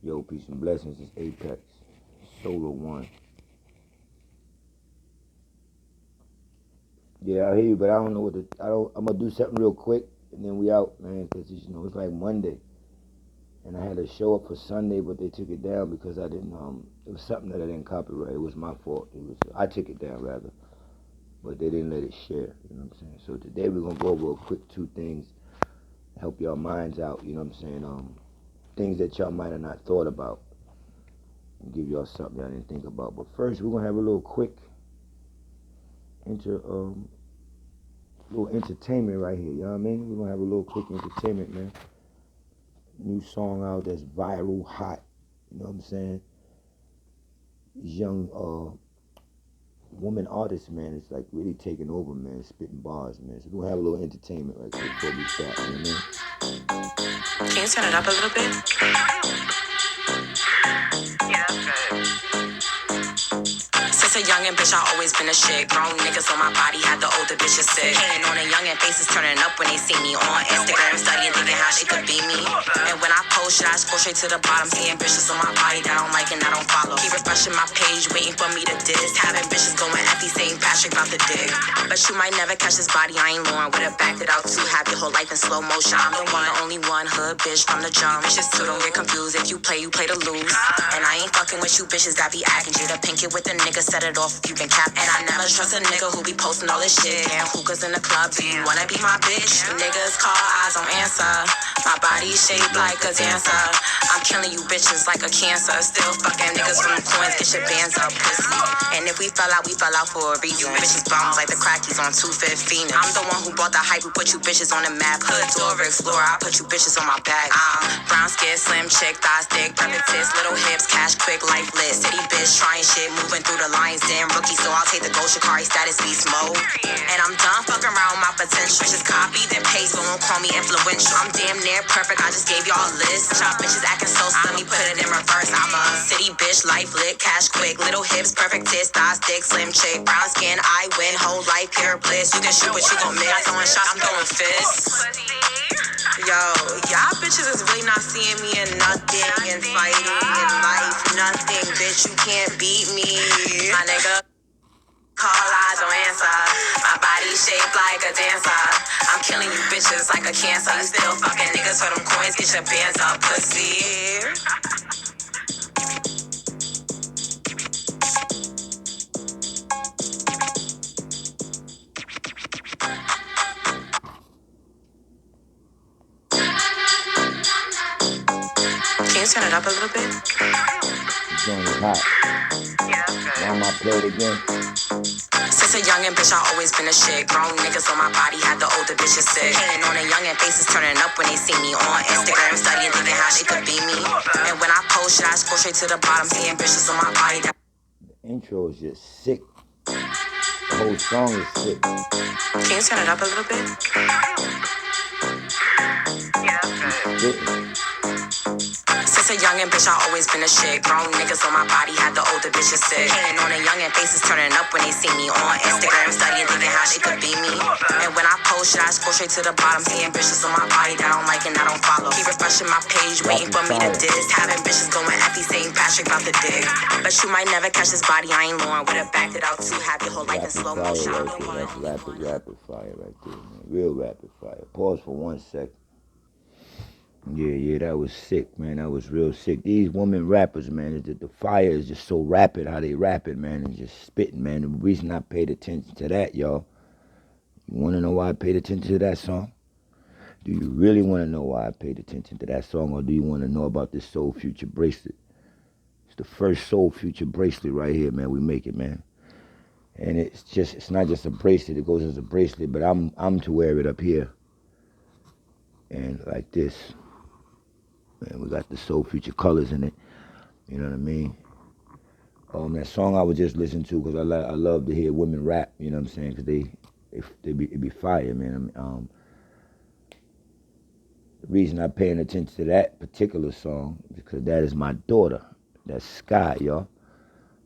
Yo, peace and blessings. It's Apex Solar 1. Yeah, I hear you, but I don't know what to. I'm gonna do something real quick, and then we out, man. Cause it's like Monday, and I had to show up for Sunday, but they took it down because I didn't. It was something that I didn't copyright. It was my fault. I took it down rather, but they didn't let it share. You know what I'm saying? So today we're gonna go over a quick 2 things, help y'all minds out. You know what I'm saying? Things that y'all might have not thought about, and give y'all something y'all didn't think about. But first, we're gonna have a little quick little entertainment right here, you know what I mean? We're gonna have a little quick entertainment, man. New song out that's viral, hot, you know what I'm saying? These young woman artists, man, it's like really taking over, man, spitting bars, man. So we're gonna have a little entertainment right quick before we start, you know what I mean? Can you turn it up a little bit? Yeah, good. Since a youngin' bitch, I always been a shit. Grown niggas on my body had the older bitches sick. Hating on a youngin' faces turning up when they see me on Instagram, studying, thinking how she could be me. And when I post shit, I scroll straight to the bottom, seeing bitches on my body that I don't like and I don't follow. Keep refreshing my page, waiting for me to diss. Having bitches going at these St. Patrick about the dig. But you might never catch this body, I ain't Lauren. Would've backed it out too, have your whole life in slow motion. I'm the one, only one hood bitch from the jump. Bitches too, don't get confused. If you play to lose. And I ain't fucking with you bitches that be acting G. To pink it with the nigga, set it off if you been capped. And I never trust a nigga who be posting all this shit. Damn hookahs in the club, do you wanna be my bitch? You niggas call, eyes don't answer. My body shaped like a dancer. I'm killing you bitches like a cancer. Still fucking niggas from the coins, get your bands up, pussy. And if we fell out for a reason. Bitches bums like the crackies on 2-5 Phoenix. I'm the one who brought the hype, who put you bitches on the map. Hood door explorer, I put you bitches on my back. Brown skin, slim chick, thighs thick, perfect tits, little hips, cash quick, lifeless. City bitch trying shit, moving through the lines, damn rookie. So I'll take the gold Shikari status, beast mode. And I'm done fucking around with my potential. Just copy then paste, but won't call me influential. I'm damn near perfect, I just gave y'all a list. Y'all bitches acting so let me put it in reverse. I'm a city bitch, life lit, cash quick, little hips, perfect tits, thighs thick, slim chick, brown skin, I win, whole life pure bliss. You can shoot, but you gon' miss. I'm throwing shots, I'm throwing fists. Yo, y'all bitches is really not seeing me in nothing, in fighting, in life, nothing, bitch, you can't beat me. My nigga, call eyes don't answer. My body shaped like a dancer. I'm killing you bitches like a cancer. You still fucking niggas for them coins, get your bands up, pussy. Can you turn it up a little bit? This song is hot. Now I'm gonna play it again. Since a youngin' bitch, I always been a shit. Grown niggas on my body had the older bitches sick. Hating on a youngin' faces turning up when they see me on Instagram, studying, thinking how she could be me. And when I post shit, I scroll straight to the bottom, seeing bitches on my body. The intro is just sick. The whole song is sick. Can you turn it up a little bit? Yeah, good. Since a youngin' bitch, I always been a shit. Grown niggas on my body had the older bitches sick. Hating on a youngin' faces turning up when they see me on Instagram, studying, thinking how she could be me. And when I post shit, I scroll straight to the bottom, seeing bitches on my body that I don't like and I don't follow. Keep refreshing my page, waiting for me to diss. Having bitches going at these St. Patrick about the dig. But you might never catch this body, I ain't Lauren. Would've backed it out too, have your whole life in slow motion. That's rapid fire right there, man. Real rapid fire. Pause for 1 sec. Yeah, that was sick, man. That was real sick. These women rappers, man, the fire is just so rapid how they rap it, man, and just spitting, man. The reason I paid attention to that, y'all, you want to know why I paid attention to that song? Do you really want to know why I paid attention to that song, or do you want to know about this Soul Future bracelet? It's the first Soul Future bracelet right here, man. We make it, man. And it's not just a bracelet. It goes as a bracelet, but I'm to wear it up here. And like this. Man, we got the Soul Future colors in it. You know what I mean? That song I was just listening to, because I love to hear women rap. You know what I'm saying? Because it be fire, man. The reason I'm paying attention to that particular song is because that is my daughter. That's Sky, y'all.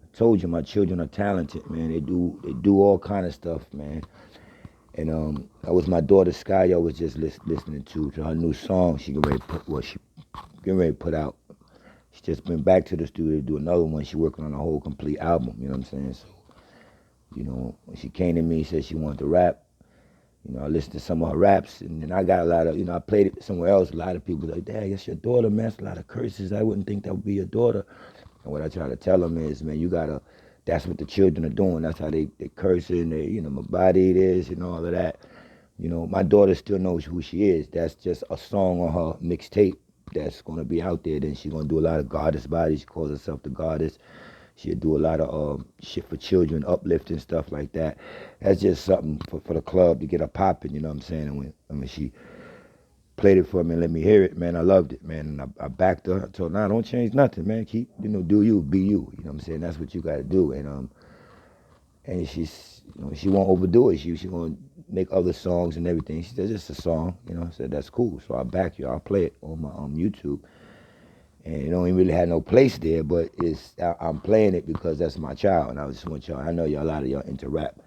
I told you my children are talented, man. They do all kind of stuff, man. And that was my daughter Sky. Y'all was just listening to her new song. She getting ready to put out. She just went back to the studio to do another one. She working on a whole complete album, you know what I'm saying? So, you know, when she came to me, said she wanted to rap. You know, I listened to some of her raps, and then I got a lot of, you know, I played it somewhere else. A lot of people like, Dad, that's your daughter, man. That's a lot of curses. I wouldn't think that would be your daughter. And what I try to tell them is, man, you gotta, that's what the children are doing. That's how they cursing, they, you know, my body it is, you know, all of that. You know, my daughter still knows who she is. That's just a song on her mixtape that's gonna be out there. Then she's gonna do a lot of goddess body. She calls herself the goddess. She'll do a lot of shit for children, uplifting stuff like that. That's just something for the club to get her popping, you know what I'm saying? And when she played it for me and let me hear it, man, I loved it, man. And I backed her. I told her, nah, don't change nothing, man. Keep, you know, do you, be you. You know what I'm saying? That's what you got to do. And she's, you know, she won't overdo it. She gonna make other songs and everything. She said, it's a song, you know. I said, that's cool. So I back you. I'll play it on my YouTube. And it don't even really have no place there, but I'm playing it because that's my child, and I just want y'all. I know y'all, a lot of y'all into rap,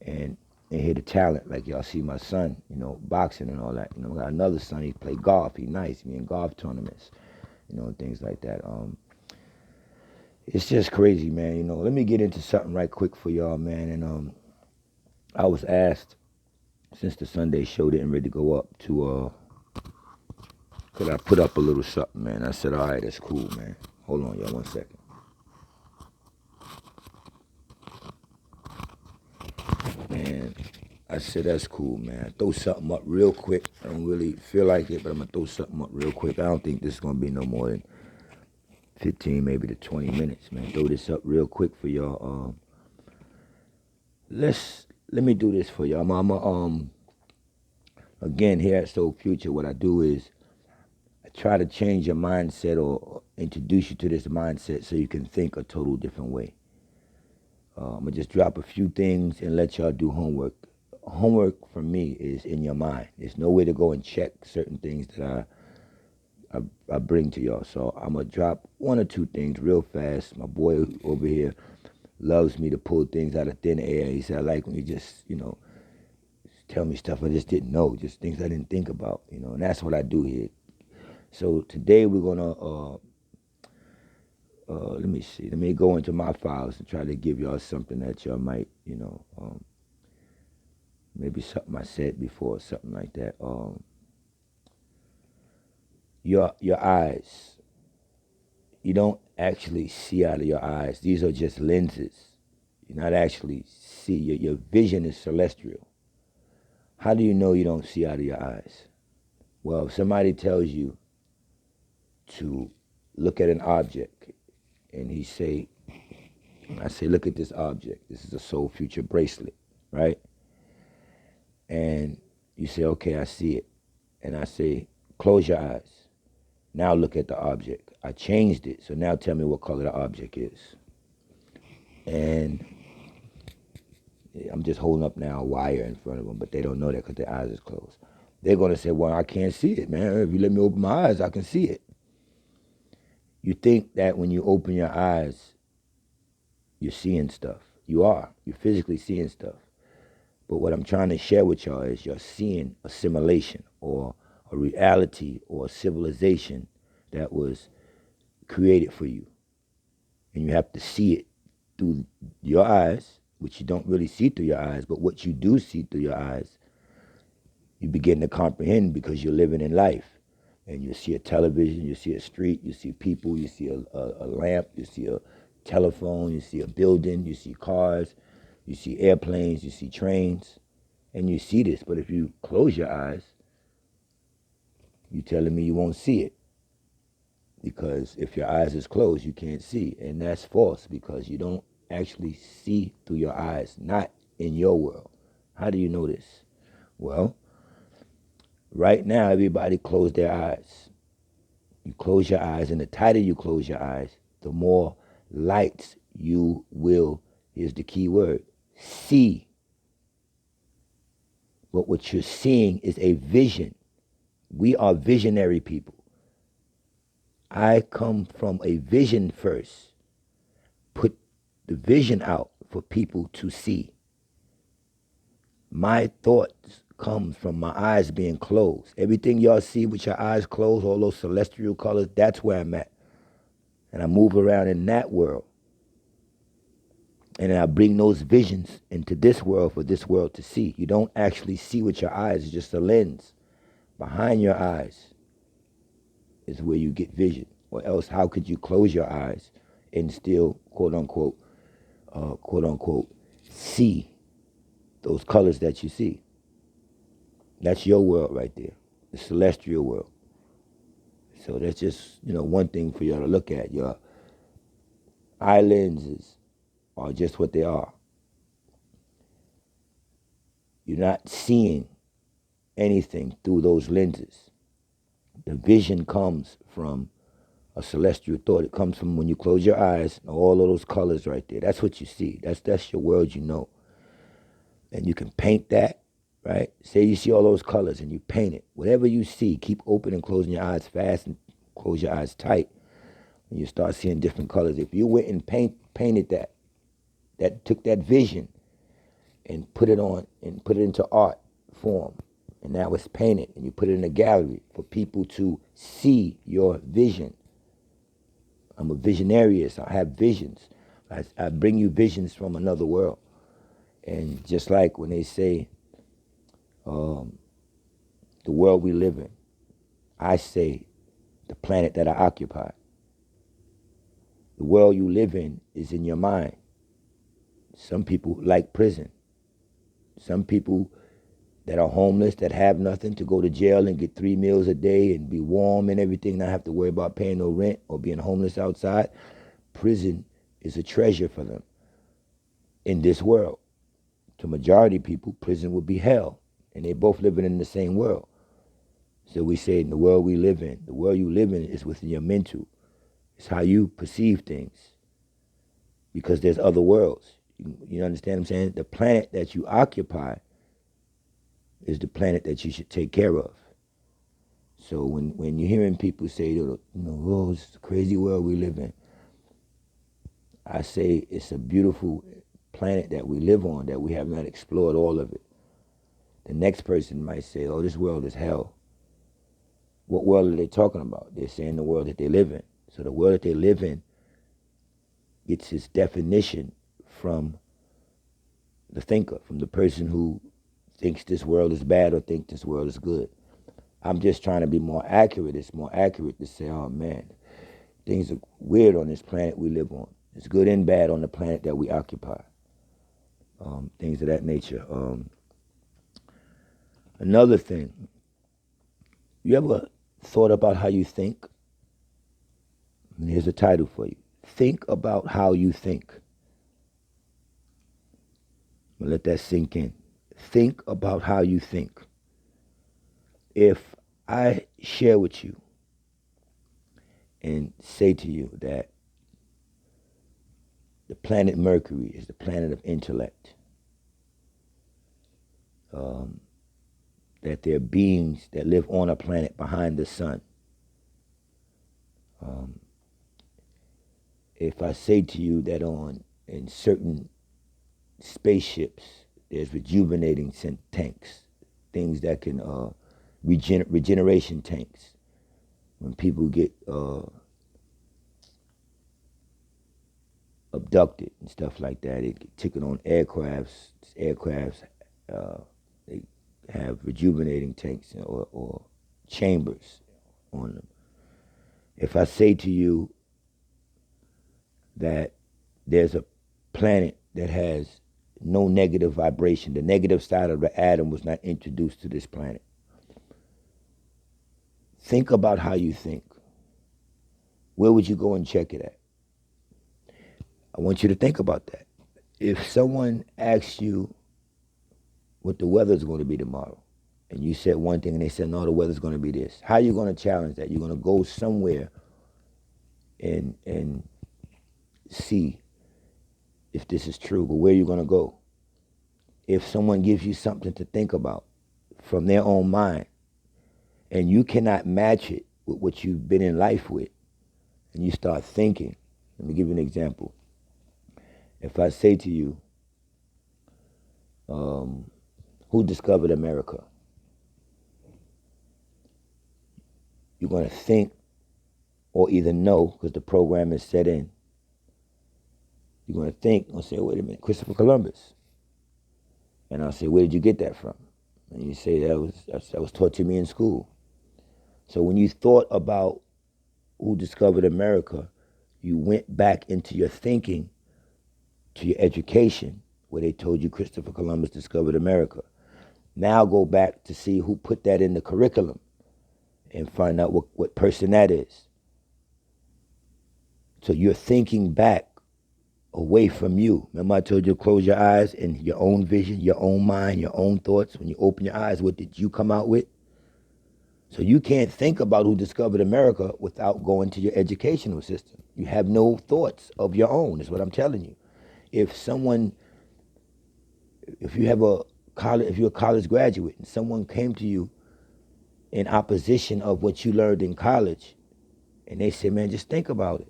and hear the talent. Like y'all see my son, you know, boxing and all that. You know, I got another son. He play golf. He nice. He in golf tournaments, you know, and things like that. It's just crazy, man. You know, let me get into something right quick for y'all, man. And I was asked since the Sunday show didn't really go up to could I put up a little something, man? I said, all right, that's cool, man. Hold on, y'all, 1 second. Man, I said, that's cool, man. Throw something up real quick. I don't really feel like it, but I'm going to throw something up real quick. I don't think this is going to be no more than 15, maybe to 20 minutes, man. Throw this up real quick for y'all. Let me do this for y'all. I'm again, here at Soul Future, what I do is I try to change your mindset or introduce you to this mindset so you can think a total different way. I'm going to just drop a few things and let y'all do homework. Homework for me is in your mind. There's no way to go and check certain things that I bring to y'all. So I'm going to drop 1 or 2 things real fast. My boy over here loves me to pull things out of thin air. He said, I like when you just, you know, tell me stuff I just didn't know, just things I didn't think about, you know, and that's what I do here. So today we're going to, let me see. Let me go into my files and try to give y'all something that y'all might, you know, maybe something I said before, something like that. Your eyes. You don't actually see out of your eyes. These are just lenses. You're not actually see. Your vision is celestial. How do you know you don't see out of your eyes? Well, if somebody tells you to look at an object, and I say, look at this object. This is a Soul Future bracelet, right? And you say, okay, I see it. And I say, close your eyes. Now look at the object. I changed it, so now tell me what color the object is. And I'm just holding up now a wire in front of them, but they don't know that because their eyes is closed. They're going to say, well, I can't see it, man. If you let me open my eyes, I can see it. You think that when you open your eyes, you're seeing stuff. You are. You're physically seeing stuff. But what I'm trying to share with y'all is you're seeing a simulation or a reality or a civilization that was created for you. And you have to see it through your eyes, which you don't really see through your eyes, but what you do see through your eyes, you begin to comprehend because you're living in life. And you see a television, you see a street, you see people, you see a lamp, you see a telephone, you see a building, you see cars, you see airplanes, you see trains, and you see this. But if you close your eyes, you're telling me you won't see it. Because if your eyes is closed, you can't see. And that's false because you don't actually see through your eyes, not in your world. How do you know this? Well, right now, everybody close their eyes. You close your eyes, and the tighter you close your eyes, the more lights you will, here's the key word, see. But what you're seeing is a vision. We are visionary people. I come from a vision first. Put the vision out for people to see. My thoughts come from my eyes being closed. Everything y'all see with your eyes closed, all those celestial colors, that's where I'm at. and I move around in that world. And then I bring those visions into this world for this world to see. You don't actually see with your eyes. It's just a lens. Behind your eyes is where you get vision. Or else, how could you close your eyes and still, quote unquote, see those colors that you see? That's your world right there, the celestial world. So that's just, one thing for y'all to look at. Your eye lenses are just what they are. You're not seeing anything through those lenses. The vision comes from a celestial thought. It comes from when you close your eyes, all of those colors right there. That's what you see. That's your world, And you can paint that, right? Say you see all those colors and you paint it. Whatever you see, keep open and closing your eyes fast and close your eyes tight. And you start seeing different colors. If you went and painted that took that vision and put it into art form, and now it's painted, and you put it in a gallery for people to see your vision. I'm a visionarius. I have visions. I bring you visions from another world. And just like when they say the world we live in, I say the planet that I occupy. The world you live in is in your mind. Some people like prison. Some people that are homeless, that have nothing, to go to jail and get 3 meals a day and be warm and everything, not have to worry about paying no rent or being homeless outside. Prison is a treasure for them in this world. To majority of people, prison would be hell, and they both living in the same world. So we say in the world we live in, the world you live in is within your mental. It's how you perceive things, because there's other worlds. You understand what I'm saying? The planet that you occupy is the planet that you should take care of. So when you're hearing people say, oh, it's a crazy world we live in, I say it's a beautiful planet that we live on, that we have not explored all of it. The next person might say, oh, this world is hell. What world are they talking about? They're saying the world that they live in. So the world that they live in gets its definition from the thinker, from the person who thinks this world is bad or thinks this world is good. I'm just trying to be more accurate. It's more accurate to say, oh man, things are weird on this planet we live on. It's good and bad on the planet that we occupy. Things of that nature. Another thing, you ever thought about how you think? And here's a title for you. Think about how you think. I'm gonna let that sink in. Think about how you think. If I share with you and say to you that the planet Mercury is the planet of intellect, that there are beings that live on a planet behind the sun. If I say to you that in certain spaceships there's rejuvenating tanks, things that can regeneration tanks. When people get abducted and stuff like that, they get taken on aircrafts. They have rejuvenating tanks or chambers on them. If I say to you that there's a planet that has no negative vibration, the negative side of the atom was not introduced to this planet. Think about how you think. Where would you go and check it at? I want you to think about that. If someone asks you what the weather's going to be tomorrow, and you said one thing and they said, no, the weather's going to be this, how are you going to challenge that? You're going to go somewhere and see if this is true, but where are you going to go? If someone gives you something to think about from their own mind, and you cannot match it with what you've been in life with, and you start thinking, let me give you an example. If I say to you, who discovered America? You're going to think or either no, because the program is set in. You're going to think, I'll say, wait a minute, Christopher Columbus. And I'll say, where did you get that from? And you say, that was taught to me in school. So when you thought about who discovered America, you went back into your thinking to your education, where they told you Christopher Columbus discovered America. Now go back to see who put that in the curriculum and find out what person that is. So you're thinking back away from you. Remember I told you to close your eyes and your own vision, your own mind, your own thoughts. When you open your eyes, what did you come out with? So you can't think about who discovered America without going to your educational system. You have no thoughts of your own, is what I'm telling you. If you're a college graduate and someone came to you in opposition of what you learned in college, and they say, man, just think about it.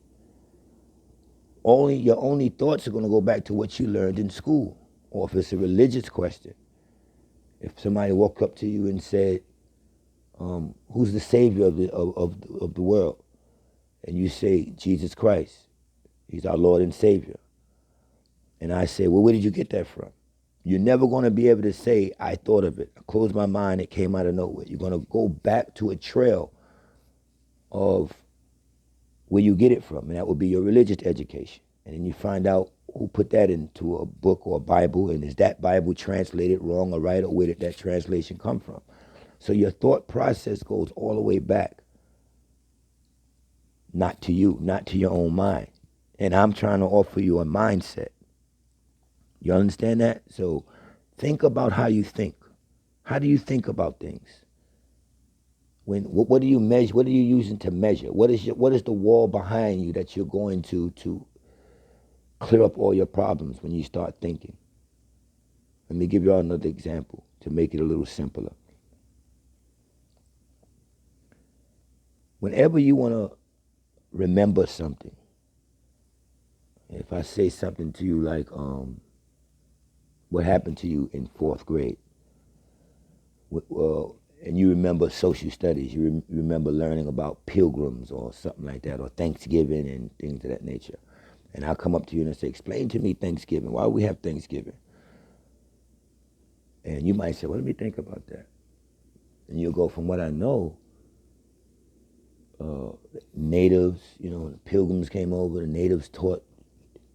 Your only thoughts are going to go back to what you learned in school. Or if it's a religious question, if somebody walked up to you and said, who's the savior of the world? And you say, Jesus Christ. He's our Lord and Savior. And I say, well, where did you get that from? You're never going to be able to say, I thought of it. I closed my mind, it came out of nowhere. You're going to go back to a trail of where you get it from, and that would be your religious education. And then you find out who put that into a book or a Bible, and is that Bible translated wrong or right, or where did that translation come from? So your thought process goes all the way back, not to you, not to your own mind. And I'm trying to offer you a mindset. You understand that? So think about how you think. How do you think about things? What do you measure? What are you using to measure? What is the wall behind you that you're going to clear up all your problems when you start thinking? Let me give you all another example to make it a little simpler. Whenever you want to remember something, if I say something to you like, what happened to you in 4th grade? And you remember social studies, you remember learning about pilgrims or something like that, or Thanksgiving and things of that nature. And I'll come up to you and say, explain to me Thanksgiving. Why do we have Thanksgiving? And you might say, well, let me think about that. And you'll go, from what I know, natives, the pilgrims came over, the natives taught,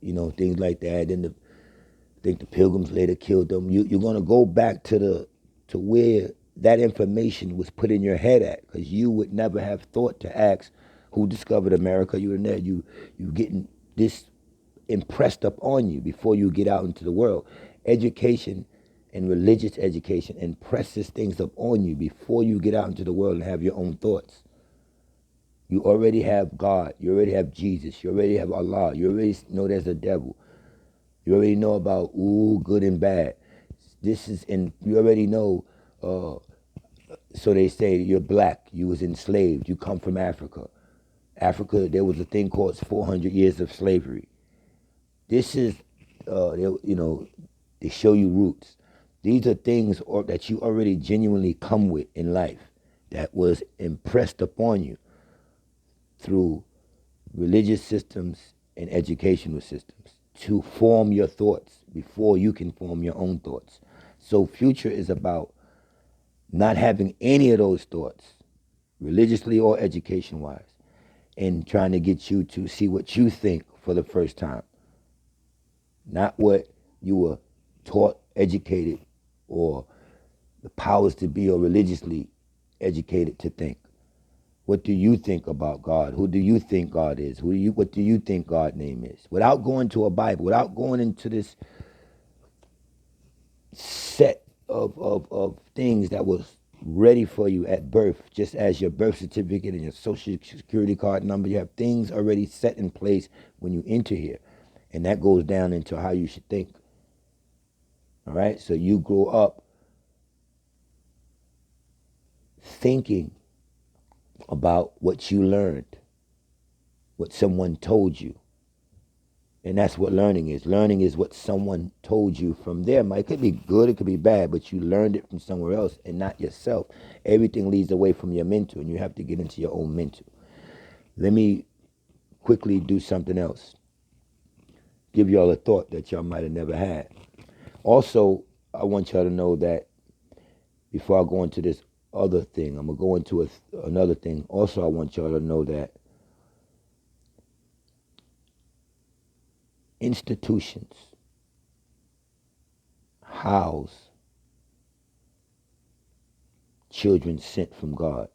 things like that. Then I think the pilgrims later killed them. You're going to go back to where that information was put in your head at, because you would never have thought to ask who discovered America. You getting this impressed up on you before you get out into the world. Education and religious education impresses things up on you before you get out into the world and have your own thoughts. You already have God. You already have Jesus. You already have Allah. You already know there's a devil. You already know about good and bad. You already know. So they say you're black, you was enslaved, you come from Africa. Africa, there was a thing called 400 years of slavery. This is, they show you roots. These are things that you already genuinely come with in life that was impressed upon you through religious systems and educational systems to form your thoughts before you can form your own thoughts. So future is about not having any of those thoughts, religiously or education-wise, and trying to get you to see what you think for the first time. Not what you were taught, educated, or the powers to be or religiously educated to think. What do you think about God? Who do you think God is? What do you think God's name is? Without going to a Bible, without going into this set of things that was ready for you at birth, just as your birth certificate and your social security card number. You have things already set in place when you enter here. And that goes down into how you should think. All right? So you grow up thinking about what you learned, what someone told you. And that's what learning is. Learning is what someone told you from them. It could be good, it could be bad, but you learned it from somewhere else and not yourself. Everything leads away from your mental, and you have to get into your own mental. Let me quickly do something else. Give y'all a thought that y'all might have never had. Also, I want y'all to know that before I go into this other thing, I'm going to go into another thing. Also, I want y'all to know that institutions house children sent from God.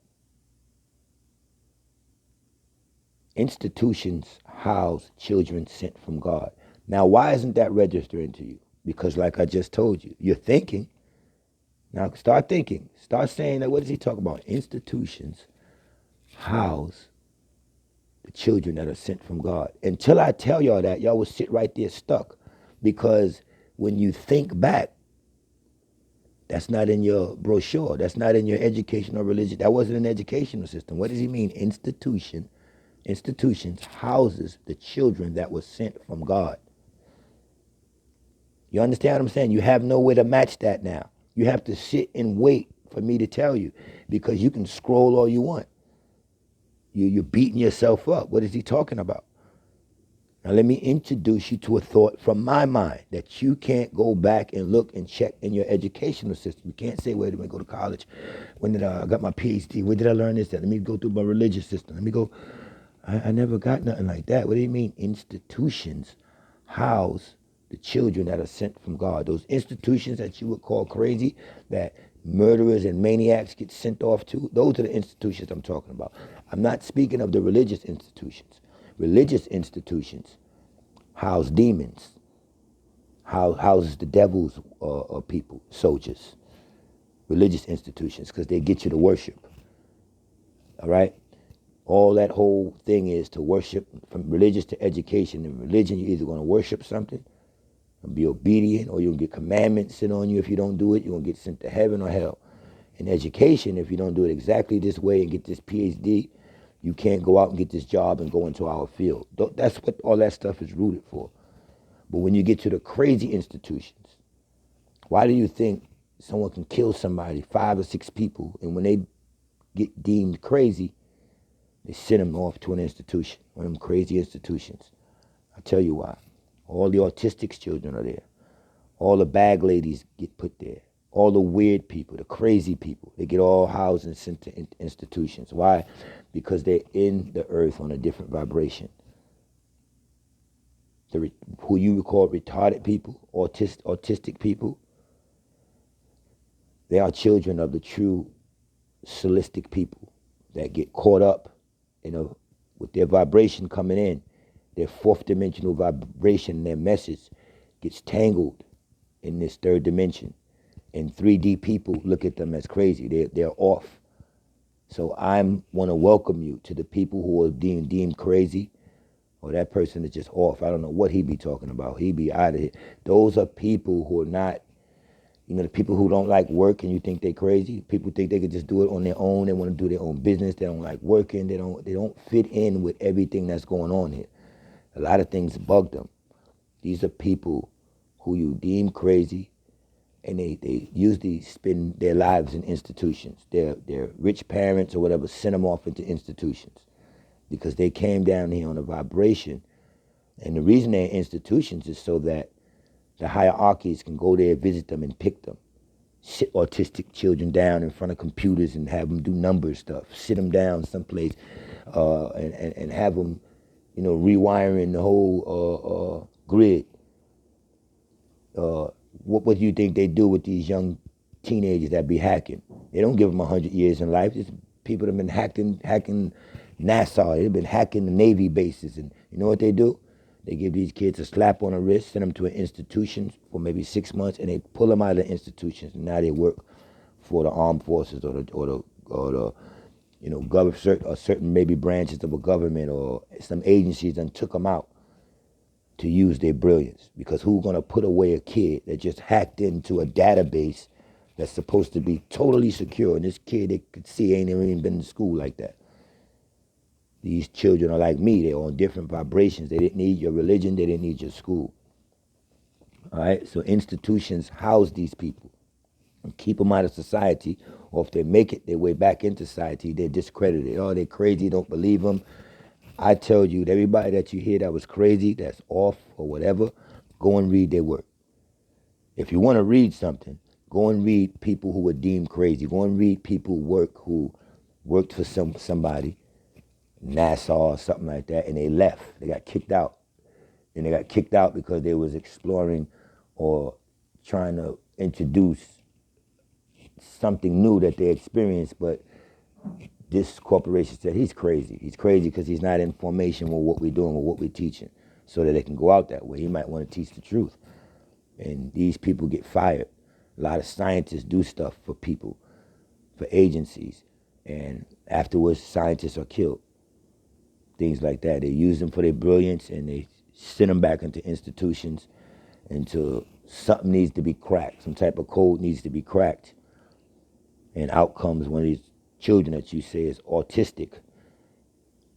Institutions house children sent from God. Now, why isn't that registering to you? Because like I just told you, you're thinking. Now start thinking. Start saying that. What is he talking about? Institutions house the children that are sent from God. Until I tell y'all that, y'all will sit right there stuck. Because when you think back, that's not in your brochure. That's not in your education or religion. That wasn't an educational system. What does he mean? Institutions houses the children that were sent from God. You understand what I'm saying? You have no way to match that now. You have to sit and wait for me to tell you, because you can scroll all you want. You're beating yourself up. What is he talking about? Now let me introduce you to a thought from my mind that you can't go back and look and check in your educational system. You can't say, wait a minute, go to college. When did I got my PhD? Where did I learn this? Let me go through my religious system. Let me go. I never got nothing like that. What do you mean? Institutions house the children that are sent from God. Those institutions that you would call crazy, that murderers and maniacs get sent off to, those are the institutions I'm talking about. I'm not speaking of the religious institutions. Religious institutions house demons, houses the devil's people, soldiers. Religious institutions, because they get you to worship. All right? All that whole thing is to worship, from religious to education. In religion, you're either going to worship something and be obedient, or you'll get commandments sent on you. If you don't do it, you're going to get sent to heaven or hell. In education, if you don't do it exactly this way and get this PhD, you can't go out and get this job and go into our field. That's what all that stuff is rooted for. But when you get to the crazy institutions, why do you think someone can kill somebody, 5 or 6 people, and when they get deemed crazy, they send them off to an institution, one of them crazy institutions? I'll tell you why. All the autistic children are there. All the bag ladies get put there. All the weird people, the crazy people, they get all housed and sent to institutions. Why? Because they're in the earth on a different vibration. Who you would call retarded people, autistic people, they are children of the true holistic people that get caught up, with their vibration coming in. Their fourth dimensional vibration, their message gets tangled in this third dimension. And 3D people look at them as crazy. They're off. So I want to welcome you to the people who are deemed crazy, or that person is just off. I don't know what he be talking about. He be out of here. Those are people who are not, the people who don't like work and you think they crazy. People think they could just do it on their own. They want to do their own business. They don't like working. They don't fit in with everything that's going on here. A lot of things bug them. These are people who you deem crazy, and they usually spend their lives in institutions. Their rich parents or whatever sent them off into institutions because they came down here on a vibration. And the reason they're in institutions is so that the hierarchies can go there, visit them, and pick them. Sit autistic children down in front of computers and have them do number stuff. Sit them down someplace and have them, rewiring the whole grid. What do you think they do with these young teenagers that be hacking? They don't give them 100 years in life. There's people that have been hacking NASA. They've been hacking the Navy bases. And you know what they do? They give these kids a slap on the wrist, send them to an institution for maybe 6 months, and they pull them out of the institutions. And now they work for the armed forces or the certain maybe branches of a government or some agencies, and took them out to use their brilliance. Because who's going to put away a kid that just hacked into a database that's supposed to be totally secure? And this kid, they could see, ain't even been to school like that. These children are like me. They're on different vibrations. They didn't need your religion. They didn't need your school. All right? So institutions house these people and keep them out of society. Or if they make it their way back into society, they're discredited. Oh, they're crazy. Don't believe them. I tell you, everybody that you hear that was crazy, that's off or whatever, go and read their work. If you want to read something, go and read people who were deemed crazy. Go and read people who worked for somebody, NASA or something like that, and they left. They got kicked out. And they got kicked out because they was exploring or trying to introduce something new that they experienced, but this corporation said he's crazy. He's crazy because he's not in formation with what we're doing, with what we're teaching, so that they can go out that way. He might want to teach the truth. And these people get fired. A lot of scientists do stuff for people, for agencies, and afterwards scientists are killed. Things like that. They use them for their brilliance and they send them back into institutions until something needs to be cracked. Some type of code needs to be cracked. And out comes one of these children that you say is autistic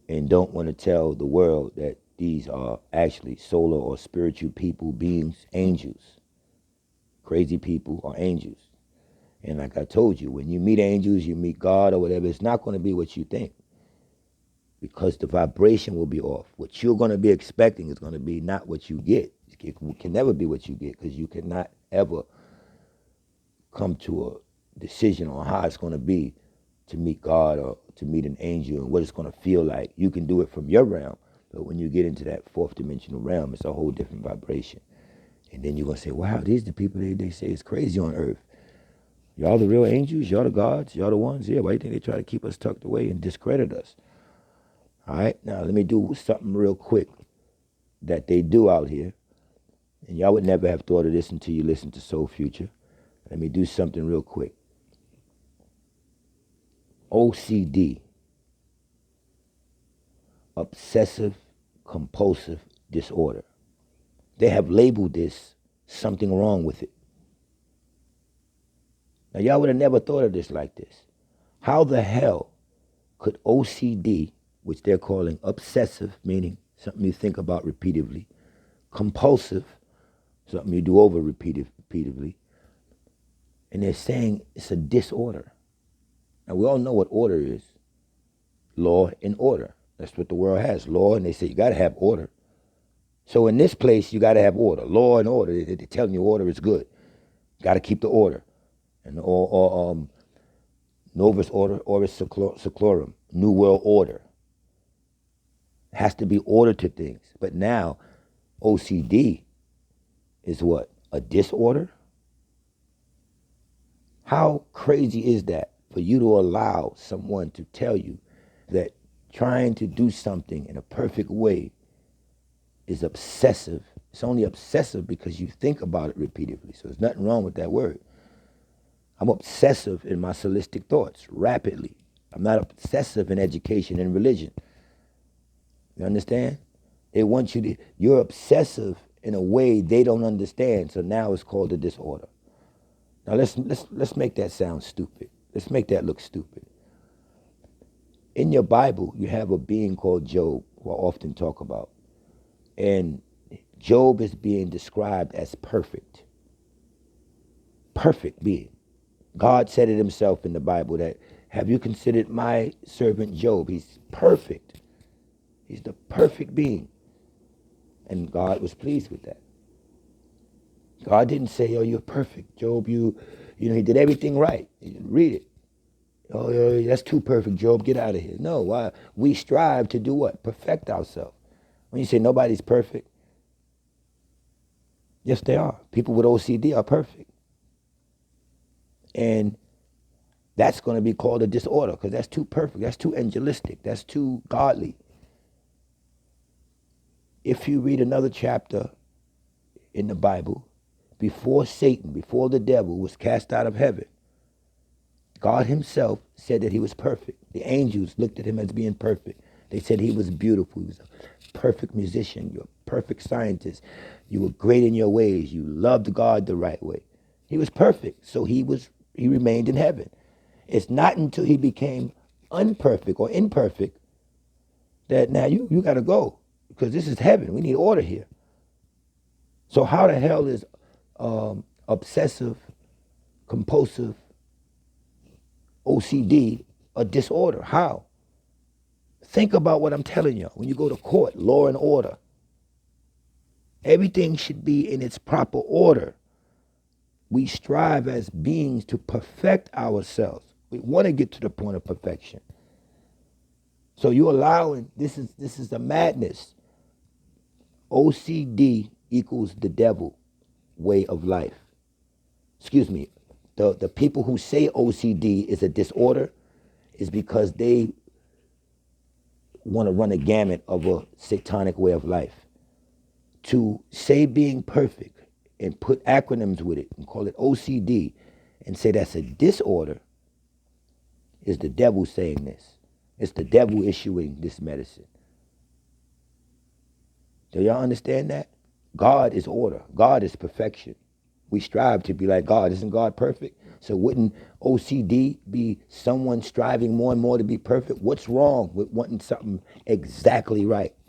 and don't want to tell the world that these are actually solar or spiritual people, beings, angels. Crazy people are angels. And like I told you, when you meet angels, you meet God or whatever, it's not going to be what you think, because the vibration will be off. What you're going to be expecting is going to be not what you get. It can never be what you get, because you cannot ever come to a decision on how it's going to be to meet God or to meet an angel and what it's going to feel like. You can do it from your realm, but when you get into that fourth dimensional realm, it's a whole different vibration. And then you're going to say, wow, these are the people they say is crazy on earth. Y'all the real angels? Y'all the gods? Y'all the ones? Yeah, why do you think they try to keep us tucked away and discredit us? All right, now let me do something real quick that they do out here. And y'all would never have thought of this until you listen to Soul Future. Let me do something real quick. O.C.D, obsessive compulsive disorder. They have labeled this something wrong with it. Now, y'all would have never thought of this like this. How the hell could O.C.D, which they're calling obsessive, meaning something you think about repeatedly, compulsive, something you do over repeatedly, and they're saying it's a disorder. Now, we all know what order is. Law and order. That's what the world has, law, and they say you got to have order. So in this place, you got to have order, law and order. They're telling you order is good. Got to keep the order. And Novus Order, Oris Seclorum, New World Order. Has to be order to things. But now, OCD is what? A disorder? How crazy is that for you to allow someone to tell you that trying to do something in a perfect way is obsessive? It's only obsessive because you think about it repeatedly. So there's nothing wrong with that word. I'm obsessive in my holistic thoughts, rapidly. I'm not obsessive in education and religion. You understand? They want you to, you're obsessive in a way they don't understand, so now it's called a disorder. Now let's make that sound stupid. Let's make that look stupid. In your Bible, you have a being called Job, who I often talk about. And Job is being described as perfect. Perfect being. God said it himself in the Bible that, have you considered my servant Job? He's perfect. He's the perfect being. And God was pleased with that. God didn't say, oh, you're perfect. Job, you know, he did everything right. Read it. Oh, that's too perfect, Job. Get out of here. No, why? We strive to do what? Perfect ourselves. When you say nobody's perfect, yes, they are. People with OCD are perfect. And that's going to be called a disorder because that's too perfect. That's too angelistic. That's too godly. If you read another chapter in the Bible, before Satan, before the devil was cast out of heaven, God himself said that he was perfect. The angels looked at him as being perfect. They said he was beautiful. He was a perfect musician. You're a perfect scientist. You were great in your ways. You loved God the right way. He was perfect. So he remained in heaven. It's not until he became unperfect or imperfect that now you got to go, because this is heaven. We need order here. So how the hell is obsessive, compulsive, OCD a disorder? How? Think about what I'm telling you. When you go to court, law and order, everything should be in its proper order. We strive as beings to perfect ourselves. We want to get to the point of perfection. So you're allowing, this is the madness. O.C.D equals the devil way of life. Excuse me. The people who say O.C.D is a disorder is because they want to run a gamut of a satanic way of life. To say being perfect and put acronyms with it and call it O.C.D and say that's a disorder is the devil saying this. It's the devil issuing this medicine. Do y'all understand that? God is order. God is perfection. We strive to be like God. Isn't God perfect? So wouldn't O.C.D be someone striving more and more to be perfect? What's wrong with wanting something exactly right?